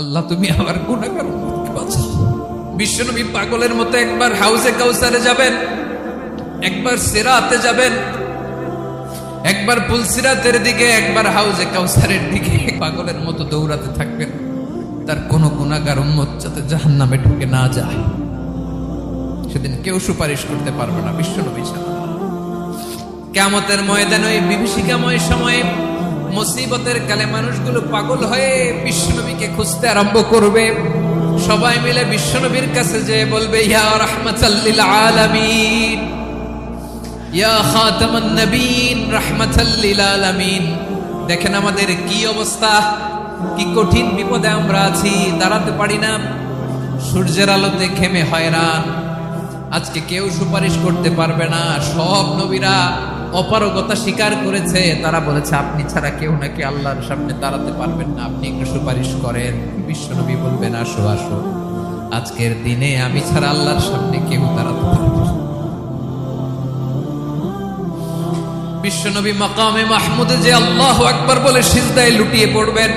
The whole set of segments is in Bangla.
আল্লাহ তুমি আমার গুনাহগার উম্মতকে বাঁচাও। বিশ্বনবী পাগলের মতো একবার হাউজে কাউসারে যাবেন, একবার সিরাতে যাবেন, একবার পুলসিরাতের দিকে, একবার হাউজে কাউসারের দিকে পাগলের মতো দৌড়াতে থাকবেন। তার কোনো গুনাহগার উম্মত যাতে জাহান্নামে ঢুকে না যায়। সেদিন কেউ সুপারিশ করতে পারবে না বিশ্বনবী ছাড়া। কিয়ামতের ময়দানে ওই বিভীষিকাময় সময়ে মুসিবতের কালে মানুষগুলো পাগল হয়ে বিশ্বনবীকে খুঁজতে আরম্ভ করবে। সবাই মিলে বিশ্বনবীর কাছে যে বলবে, ইয়া রাহমাতাল লিল আলামিন, ইয়া খাতামান নবীন, রাহমাতাল লিল আলামিন। দেখেন আমাদের কি অবস্থা, কি কঠিন বিপদে আমরা আছি, দাঁড়াতে পারি না, সূর্যের আলোতে ঘেমে হয়রান। আজকে কেউ সুপারিশ করতে পারবে না। সব নবীরা অপারগতা স্বীকার করেছে, তারা বলেছে আপনি ছাড়া কেউ নাকি আল্লাহর সামনে দাঁড়াতে পারবেন না, আপনি একটু সুপারিশ করেন। বিশ্বনবী বলবেন, আসো আসো, আজকের দিনে আমি ছাড়া আল্লাহর সামনে কেউ দাঁড়াতে পারবে না। বিশ্বনবী মাকামে মাহমুদে যে আল্লাহু আকবার বলে সিজদায় লুটিয়ে পড়বেন,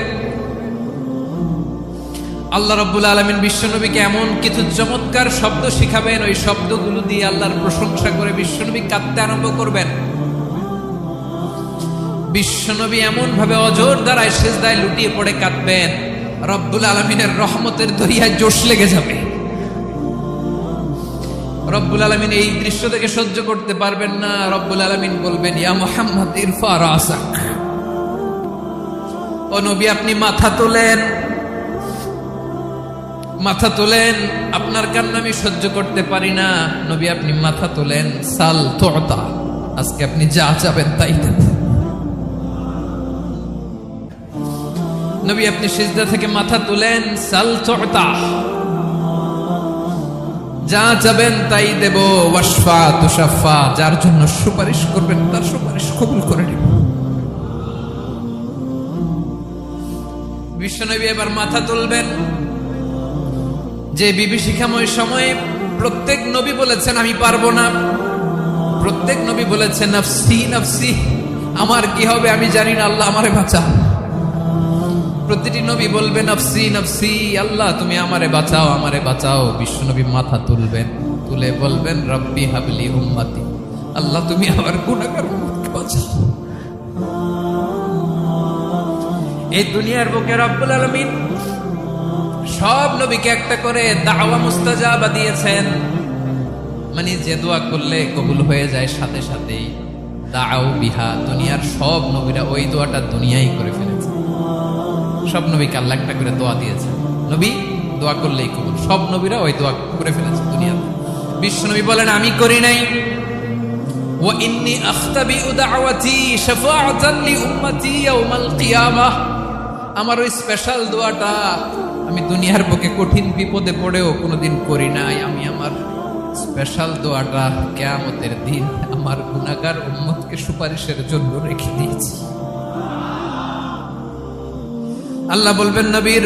আল্লাহ রাব্বুল আলামিন বিশ্বনবীকে এমন কিছু চমৎকার শব্দ শিখাবেন, ওই শব্দগুলো দিয়ে আল্লাহর প্রশংসা করে বিশ্বনবী কাঁদতে আরম্ভ করবেন। বিশ্বনবী এমন ভাবে অজর দ্বারায় সিজদায় লুটিয়ে পড়ে কাঁদবেন, রব্বুল আলামিনের রহমতের দরিয়ায় জোশ লেগে যাবে। রব্বুল আলামিন এই দৃশ্য থেকে সহ্য করতে পারবেন না। রব্বুল আলামিন বলবেন, ইয়া মুহাম্মদ ইরফা রাসাক, ও নবী আপনি মাথা তোলেন, মাথা তোলেন, আপনার কান্না আমি সহ্য করতে পারি না। নবী আপনি মাথা তোলেন, সাল তুতা, আজকে আপনি যা চাবেন তাই দেব। নবী আপনি সিজদা থেকে মাথা তুলেন, সাল তুতা, যা চাবেন তাই দেব। ওয়াশফা তুশাফা, যার জন্য সুপারিশ করবেন তার সুপারিশ কবুল করে নেব। বিশ্বনবী এবার মাথা তুলবেন। যে বিভীষিকাময় সময়ে প্রত্যেক নবী বলেছেন আমি পারবো না, প্রত্যেক নবী বলেছেন নফসি নফসি, আমার কি হবে আমি জানি না, আল্লাহ আমারে বাঁচাও। প্রতিটি নবী বলবে নফসি নফসি, আল্লাহ তুমি আমারে বাঁচাও, আমারে বাঁচাও। বিশ্বনবী মাথা তুলবেন, তুলে বলবেন রব্বি হাবলি উম্মতি, আল্লাহ তুমি আমার গুনাহগার উম্মতকে বাঁচাও। এই দুনিয়ার বুকে রব্বুল আলামিন সব নবীকে একটা করে দাওয়া মুস্তাজাবা দিয়েছেন, মানে যে দোয়া করলে কবুল হয়ে যায় সাথে সাথেই। দাও বিহা, দুনিয়ার সব নবীরা ওই দোয়াটা দুনিয়ায় করে ফেলেছে। সব নবীকে আল্লাহ একটা করে দোয়া দিয়েছে, নবী দোয়া করলেই কবুল। সব নবীরা ওই দোয়া করে ফেলেছে দুনিয়াতে। বিশ্বনবী বলেন আমি করি নাই। ওয়া ইন্নী আখতাবিউ দাওয়াতি শাফাআতান লি উম্মতি ইয়াউমাল কিয়ামাহ, আমার ওই স্পেশাল দোয়াটা আমি দুনিয়ার বুকে কঠিন বিপদে পড়েও কোনোদিন করি নাই। আমি আমার স্পেশাল দোয়াটা কিয়ামতের দিন আমার গুনাহগার উম্মতকে সুপারিশের জন্য রেখে দিয়েছি। আল্লাহ বলবেন নবীর